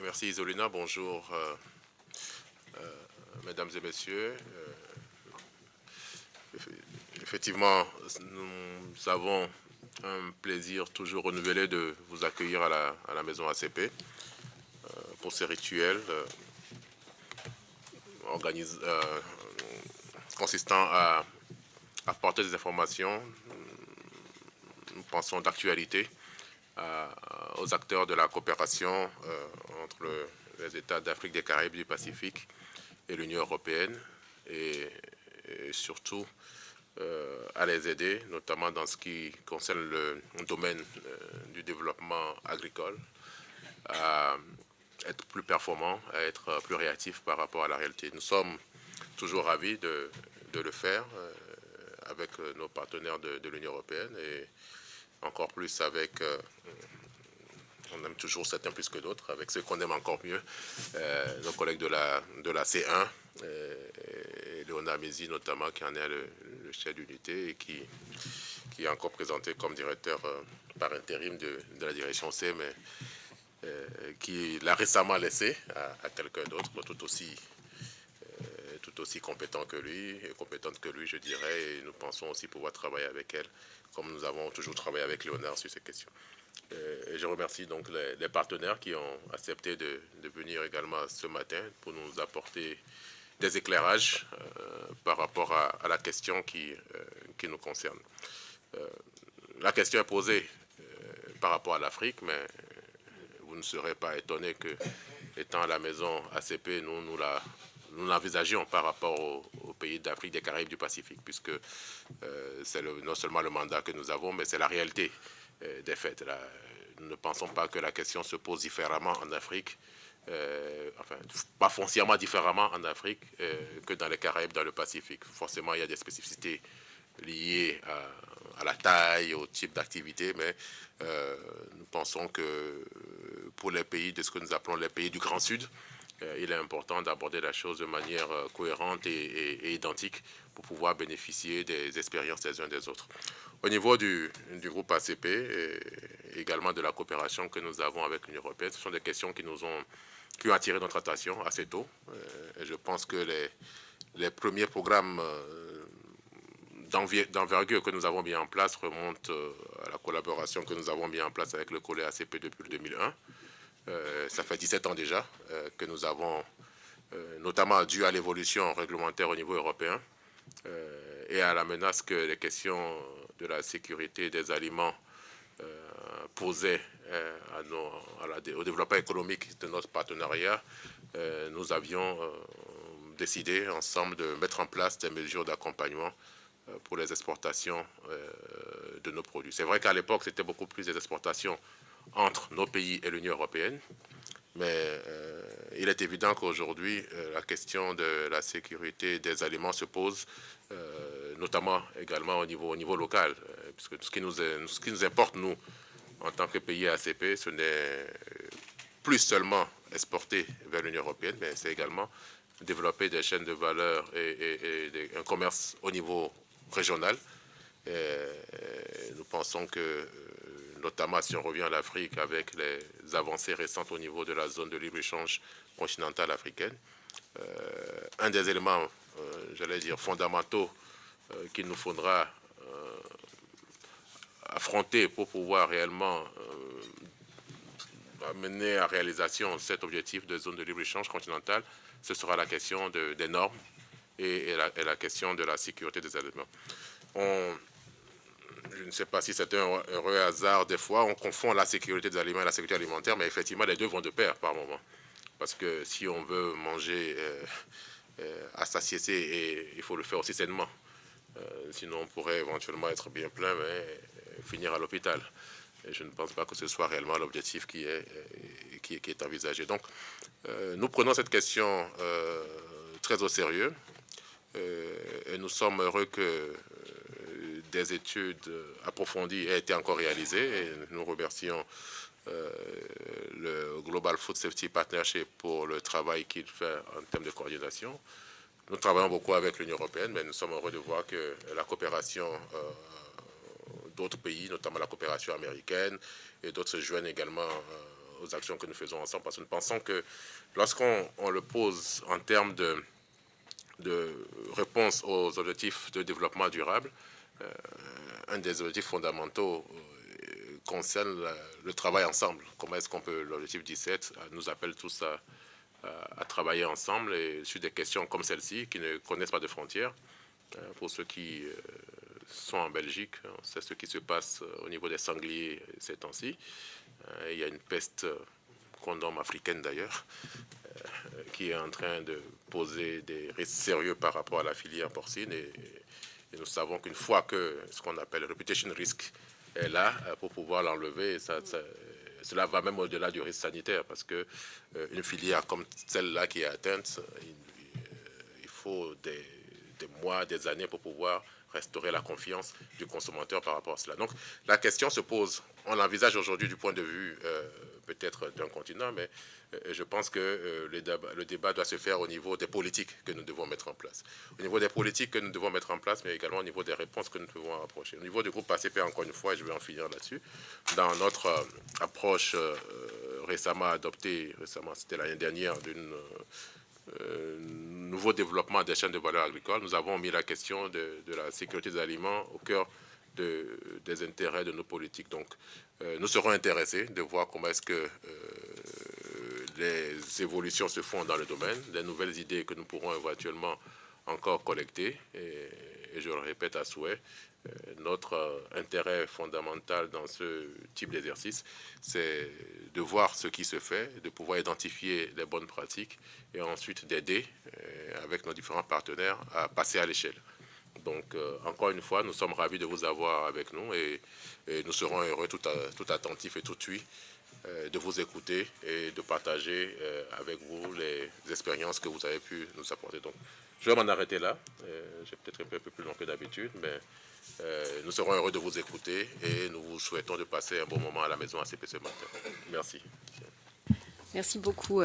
Merci Isolina, bonjour mesdames et messieurs. Effectivement, nous avons un plaisir toujours renouvelé de vous accueillir à la maison ACP pour ces rituels consistant à apporter des informations, nous pensons d'actualité, aux acteurs de la coopération entre les États d'Afrique, des Caraïbes, du Pacifique et l'Union européenne, et surtout à les aider, notamment dans ce qui concerne le domaine du développement agricole, à être plus performant, à être plus réactif par rapport à la réalité. Nous sommes toujours ravis de le faire avec nos partenaires de l'Union européenne et encore plus avec, on aime toujours certains plus que d'autres, avec ceux qu'on aime encore mieux, nos collègues de la C1, et Léonard Mézi notamment, qui en est le chef d'unité et qui est encore présenté comme directeur par intérim de la direction C, mais qui l'a récemment laissé à quelqu'un d'autre, tout aussi compétent que lui, et compétente que lui, je dirais, et nous pensons aussi pouvoir travailler avec elle, comme nous avons toujours travaillé avec Léonard sur ces questions. Et je remercie donc les partenaires qui ont accepté de venir également ce matin pour nous apporter des éclairages par rapport à la question qui nous concerne. La question est posée par rapport à l'Afrique, mais vous ne serez pas étonné que, étant à la maison ACP, nous l'envisagions par rapport aux pays d'Afrique, des Caraïbes, du Pacifique, puisque c'est non seulement le mandat que nous avons, mais c'est la réalité des faits. Nous ne pensons pas que la question se pose différemment en Afrique, enfin, pas foncièrement différemment en Afrique que dans les Caraïbes, dans le Pacifique. Forcément, il y a des spécificités liées à la taille, au type d'activité, mais nous pensons que pour les pays de ce que nous appelons les pays du Grand Sud, il est important d'aborder la chose de manière cohérente et identique pour pouvoir bénéficier des expériences des uns des autres. Au niveau du groupe ACP et également de la coopération que nous avons avec l'Union européenne, ce sont des questions qui ont attiré notre attention assez tôt. Et je pense que les premiers programmes d'envergure que nous avons mis en place remontent à la collaboration que nous avons mis en place avec le collège ACP depuis le 2001. Ça fait 17 ans déjà que nous avons, notamment dû à l'évolution réglementaire au niveau européen et à la menace que les questions de la sécurité des aliments posaient au développement économique de notre partenariat, nous avions décidé ensemble de mettre en place des mesures d'accompagnement pour les exportations de nos produits. C'est vrai qu'à l'époque, c'était beaucoup plus des exportations entre nos pays et l'Union européenne, mais il est évident qu'aujourd'hui, la question de la sécurité des aliments se pose, notamment également au niveau local, puisque ce qui nous importe, nous, en tant que pays ACP, ce n'est plus seulement exporter vers l'Union européenne, mais c'est également développer des chaînes de valeur et un commerce au niveau régional. Et nous pensons que, notamment si on revient à l'Afrique avec les avancées récentes au niveau de la zone de libre-échange continentale africaine, un des éléments, j'allais dire, fondamentaux qu'il nous faudra affronter pour pouvoir réellement mener à réalisation cet objectif de zone de libre-échange continentale, ce sera la question des normes et la question de la sécurité des aliments. Je ne sais pas si c'est un heureux hasard, des fois, on confond la sécurité des aliments et la sécurité alimentaire, mais effectivement, les deux vont de pair par moment. Parce que si on veut manger à satiété, il faut le faire aussi sainement. Sinon, on pourrait éventuellement être bien plein, mais finir à l'hôpital. Et je ne pense pas que ce soit réellement l'objectif qui est envisagé. Donc, nous prenons cette question très au sérieux. Et nous sommes heureux que des études approfondies aient été encore réalisées. Et nous remercions le Global Food Safety Partnership pour le travail qu'il fait en termes de coordination. Nous travaillons beaucoup avec l'Union européenne, mais nous sommes heureux de voir que la coopération d'autres pays, notamment la coopération américaine, et d'autres se joignent également aux actions que nous faisons ensemble, parce que nous pensons que lorsqu'on le pose en termes de réponse aux objectifs de développement durable, un des objectifs fondamentaux concerne le travail ensemble. Comment est-ce qu'on peut, l'objectif 17 nous appelle tous à travailler ensemble et sur des questions comme celle-ci qui ne connaissent pas de frontières. Pour ceux qui sont en Belgique, c'est ce qui se passe au niveau des sangliers ces temps-ci. Il y a une peste condom africaine d'ailleurs, qui est en train de poser des risques sérieux par rapport à la filière porcine. Et nous savons qu'une fois que ce qu'on appelle reputation risk est là, pour pouvoir l'enlever, cela va même au-delà du risque sanitaire, parce que une filière comme celle-là qui est atteinte, il faut des mois, des années pour pouvoir restaurer la confiance du consommateur par rapport à cela. Donc la question se pose, on l'envisage aujourd'hui du point de vue peut-être d'un continent, mais je pense que le débat doit se faire au niveau des politiques que nous devons mettre en place. Au niveau des politiques que nous devons mettre en place, mais également au niveau des réponses que nous devons approcher. Au niveau du groupe ACP, encore une fois, et je vais en finir là-dessus, dans notre approche récemment adoptée, c'était l'année dernière, d'une nouveau développement des chaînes de valeur agricole, nous avons mis la question de la sécurité des aliments au cœur des intérêts de nos politiques. Donc, nous serons intéressés de voir comment est-ce que les évolutions se font dans le domaine, les nouvelles idées que nous pourrons éventuellement encore collecter. Et je le répète à souhait, notre intérêt fondamental dans ce type d'exercice, c'est de voir ce qui se fait, de pouvoir identifier les bonnes pratiques et ensuite d'aider avec nos différents partenaires à passer à l'échelle. Donc, encore une fois, nous sommes ravis de vous avoir avec nous et nous serons heureux, tout attentifs et tout suite, de vous écouter et de partager avec vous les expériences que vous avez pu nous apporter. Donc, je vais m'en arrêter là. J'ai peut-être un peu plus long que d'habitude, mais nous serons heureux de vous écouter et nous vous souhaitons de passer un bon moment à la maison ACP ce matin. Merci. Merci beaucoup.